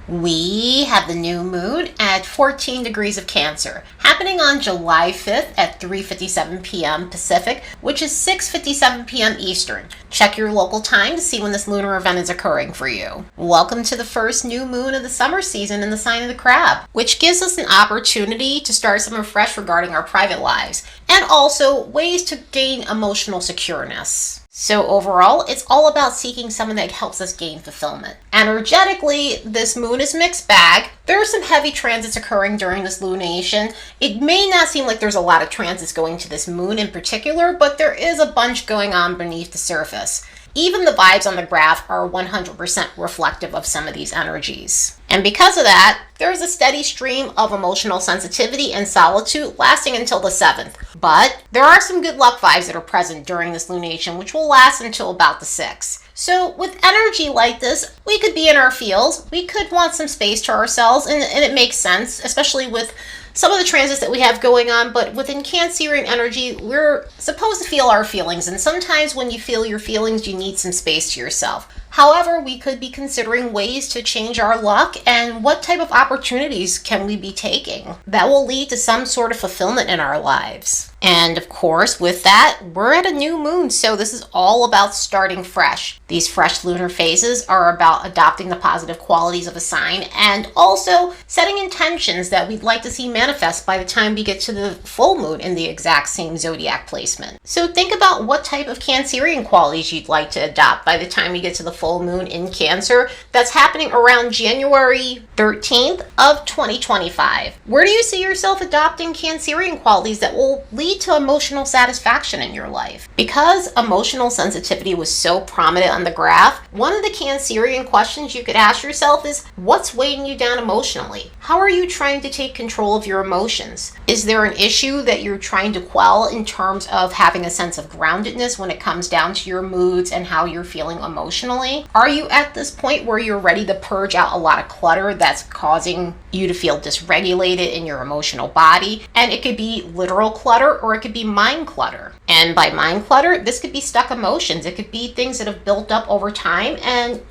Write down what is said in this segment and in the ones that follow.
We have the new moon at 14 degrees of Cancer, happening on July 5th at 3:57 p.m. Pacific, which is 6:57 p.m. Eastern. Check your local time to see when this lunar event is occurring for you. Welcome to the first new moon of the summer season in the sign of the Crab, which gives us an opportunity to start something fresh regarding our private lives, and also ways to gain emotional secureness. So overall, it's all about seeking something that helps us gain fulfillment. Energetically, this moon is mixed bag. There are some heavy transits occurring during this lunation. It may not seem like there's a lot of transits going to this moon in particular, but there is a bunch going on beneath the surface. Even the vibes on the graph are 100% reflective of some of these energies. And because of that, there's a steady stream of emotional sensitivity and solitude lasting until the 7th. But there are some good luck vibes that are present during this lunation, which will last until about the 6th. So with energy like this, we could be in our feels. We could want some space to ourselves, and it makes sense, especially with some of the transits that we have going on. But within Cancerian energy, we're supposed to feel our feelings, and sometimes when you feel your feelings, you need some space to yourself. However, we could be considering ways to change our luck and what type of opportunities can we be taking that will lead to some sort of fulfillment in our lives. And of course, with that, we're at a new moon, so this is all about starting fresh. These fresh lunar phases are about adopting the positive qualities of a sign and also setting intentions that we'd like to see manifest by the time we get to the full moon in the exact same zodiac placement. So think about what type of Cancerian qualities you'd like to adopt by the time we get to the full moon in Cancer. That's happening around January 13th of 2025. Where do you see yourself adopting Cancerian qualities that will lead to emotional satisfaction in your life? Because emotional sensitivity was so prominent on the graph, one of the Cancerian questions you could ask yourself is, what's weighing you down emotionally? How are you trying to take control of your emotions? Is there an issue that you're trying to quell in terms of having a sense of groundedness when it comes down to your moods and how you're feeling emotionally? Are you at this point where you're ready to purge out a lot of clutter that's causing you to feel dysregulated in your emotional body? And it could be literal clutter or it could be mind clutter. And by mind clutter, this could be stuck emotions. It could be things that have built up over time. And,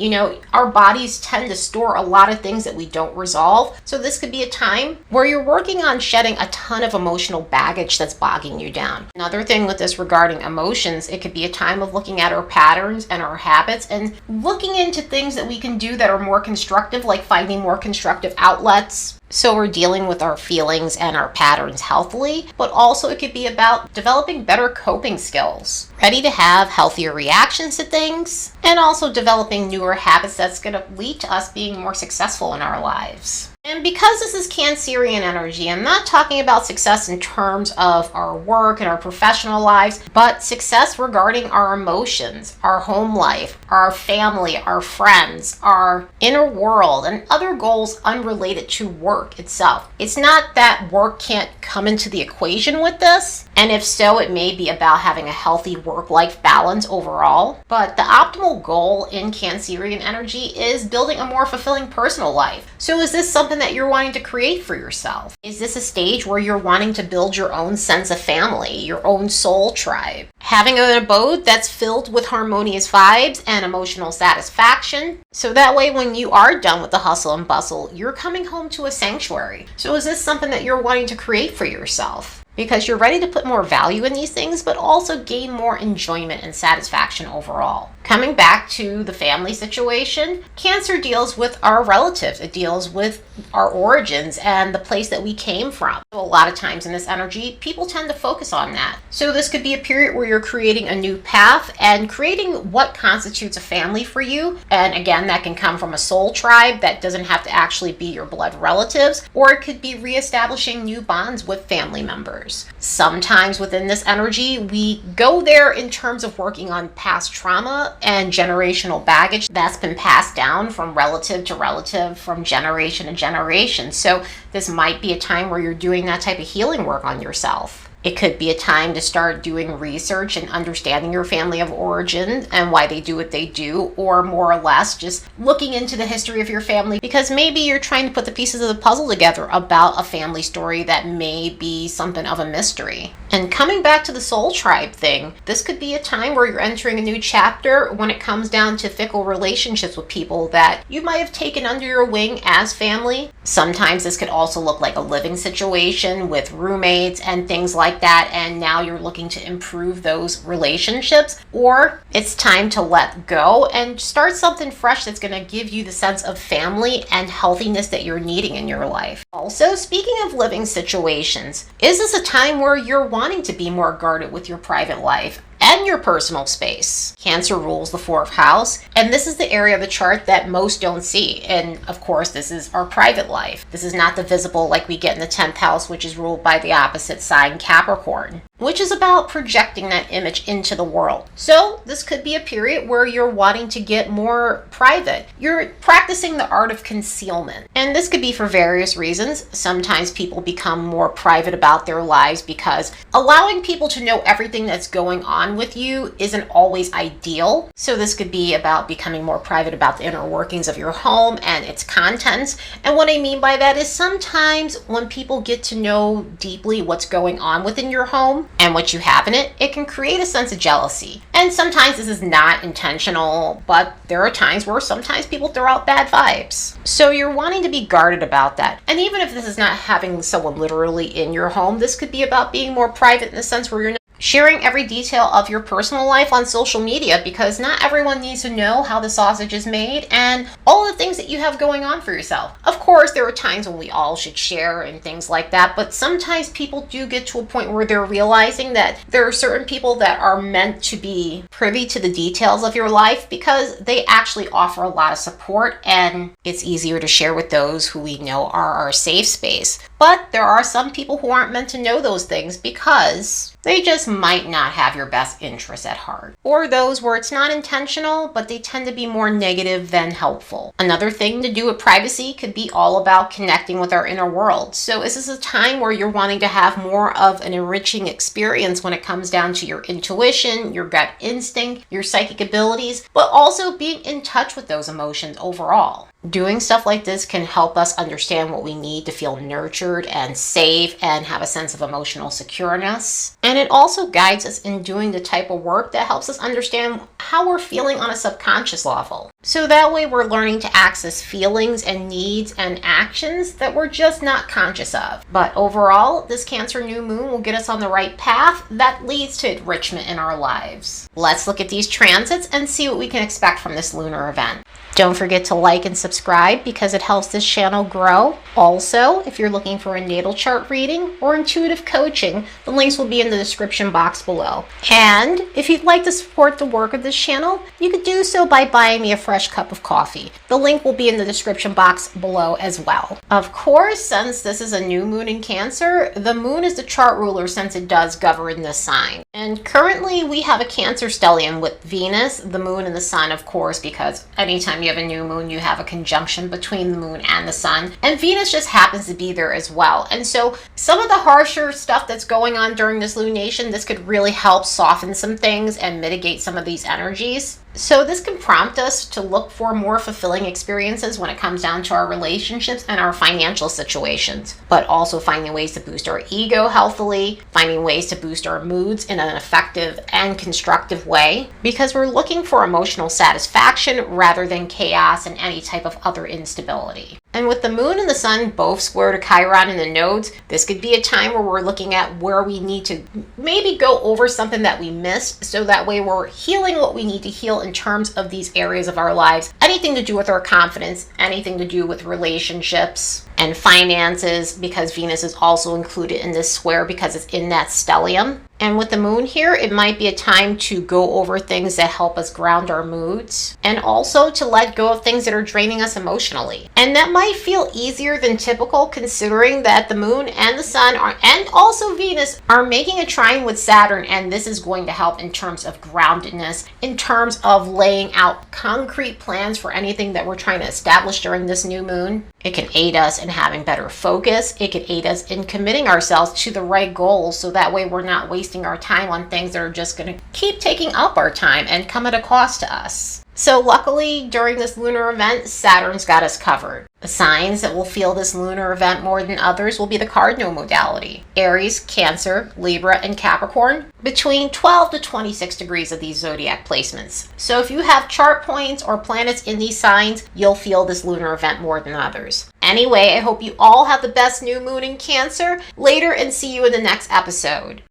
our bodies tend to store a lot of things that we don't resolve. So this could be a time where you're working on shedding a ton of emotional baggage that's bogging you down. Another thing with this regarding emotions, it could be a time of looking at our patterns and our habits and looking into things that we can do that are more constructive, like finding more constructive outlets. So we're dealing with our feelings and our patterns healthily, but also it could be about developing better coping skills, ready to have healthier reactions to things, and also developing newer habits that's going to lead to us being more successful in our lives. And because this is Cancerian energy, I'm not talking about success in terms of our work and our professional lives, but success regarding our emotions, our home life, our family, our friends, our inner world, and other goals unrelated to work itself. It's not that work can't come into the equation with this, and if so, it may be about having a healthy work-life balance overall. But the optimal goal in Cancerian energy is building a more fulfilling personal life. So is this something that you're wanting to create for yourself? Is this a stage where you're wanting to build your own sense of family, your own soul tribe? Having an abode that's filled with harmonious vibes and emotional satisfaction. So that way when you are done with the hustle and bustle, you're coming home to a sanctuary. So is this something that you're wanting to create for yourself? Because you're ready to put more value in these things, but also gain more enjoyment and satisfaction overall. Coming back to the family situation, Cancer deals with our relatives. It deals with our origins and the place that we came from. So a lot of times in this energy, people tend to focus on that. So this could be a period where you're creating a new path and creating what constitutes a family for you. And again, that can come from a soul tribe that doesn't have to actually be your blood relatives, or it could be reestablishing new bonds with family members. Sometimes within this energy, we go there in terms of working on past trauma and generational baggage that's been passed down from relative to relative, from generation to generation. So this might be a time where you're doing that type of healing work on yourself. It could be a time to start doing research and understanding your family of origin and why they do what they do, or more or less just looking into the history of your family, because maybe you're trying to put the pieces of the puzzle together about a family story that may be something of a mystery. And coming back to the soul tribe thing, this could be a time where you're entering a new chapter when it comes down to fickle relationships with people that you might have taken under your wing as family. Sometimes this could also look like a living situation with roommates and things like that, and now you're looking to improve those relationships. Or it's time to let go and start something fresh that's going to give you the sense of family and healthiness that you're needing in your life. Also, speaking of living situations, is this a time where you're wanting to be more guarded with your private life and your personal space? Cancer rules the 4th house, and this is the area of the chart that most don't see. And of course, this is our private life. This is not the visible like we get in the 10th house, which is ruled by the opposite sign, Capricorn, which is about projecting that image into the world. So this could be a period where you're wanting to get more private. You're practicing the art of concealment. And this could be for various reasons. Sometimes people become more private about their lives because allowing people to know everything that's going on with you isn't always ideal. So this could be about becoming more private about the inner workings of your home and its contents. And what I mean by that is sometimes when people get to know deeply what's going on within your home and what you have in it, it can create a sense of jealousy. And sometimes this is not intentional, but there are times where sometimes people throw out bad vibes. So you're wanting to be guarded about that. And even if this is not having someone literally in your home, this could be about being more private in the sense where you're not sharing every detail of your personal life on social media, because not everyone needs to know how the sausage is made and all the things that you have going on for yourself. Of course, there are times when we all should share and things like that, but sometimes people do get to a point where they're realizing that there are certain people that are meant to be privy to the details of your life because they actually offer a lot of support, and it's easier to share with those who we know are our safe space. But there are some people who aren't meant to know those things because they just might not have your best interests at heart. Or those where it's not intentional, but they tend to be more negative than helpful. Another thing to do with privacy could be all about connecting with our inner world. So is this a time where you're wanting to have more of an enriching experience when it comes down to your intuition, your gut instinct, your psychic abilities, but also being in touch with those emotions overall? Doing stuff like this can help us understand what we need to feel nurtured and safe and have a sense of emotional secureness. And it also guides us in doing the type of work that helps us understand how we're feeling on a subconscious level. So that way we're learning to access feelings and needs and actions that we're just not conscious of. But overall, this Cancer new moon will get us on the right path that leads to enrichment in our lives. Let's look at these transits and see what we can expect from this lunar event. Don't forget to like and subscribe because it helps this channel grow. Also, if you're looking for a natal chart reading or intuitive coaching, the links will be in the description box below. And if you'd like to support the work of this channel, you could do so by buying me a fresh cup of coffee. The link will be in the description box below as well. Of course, since this is a new moon in Cancer, the moon is the chart ruler since it does govern this sign. And currently we have a Cancer stellium with Venus, the moon, and the sun, of course, because anytime you have a new moon, you have a conjunction between the moon and the sun. And Venus just happens to be there as well. And so some of the harsher stuff that's going on during this lunation, this could really help soften some things and mitigate some of these energies. So this can prompt us to look for more fulfilling experiences when it comes down to our relationships and our financial situations, but also finding ways to boost our ego healthily, finding ways to boost our moods in an effective and constructive way, because we're looking for emotional satisfaction rather than chaos and any type of other instability. And with the moon and the sun both square to Chiron in the nodes, this could be a time where we're looking at where we need to maybe go over something that we missed, so that way we're healing what we need to heal in terms of these areas of our lives. Anything to do with our confidence, anything to do with relationships and finances, because Venus is also included in this square because it's in that stellium. And with the moon here, it might be a time to go over things that help us ground our moods and also to let go of things that are draining us emotionally. And that might feel easier than typical considering that the moon and the sun and also Venus are making a trine with Saturn, and this is going to help in terms of groundedness, in terms of laying out concrete plans for anything that we're trying to establish during this new moon. It can aid us in having better focus. It can aid us in committing ourselves to the right goals so that way we're not wasting our time on things that are just going to keep taking up our time and come at a cost to us. So luckily, during this lunar event, Saturn's got us covered. The signs that will feel this lunar event more than others will be the cardinal modality: Aries, Cancer, Libra, and Capricorn, between 12 to 26 degrees of these zodiac placements. So if you have chart points or planets in these signs, you'll feel this lunar event more than others. Anyway, I hope you all have the best new moon in Cancer later and see you in the next episode.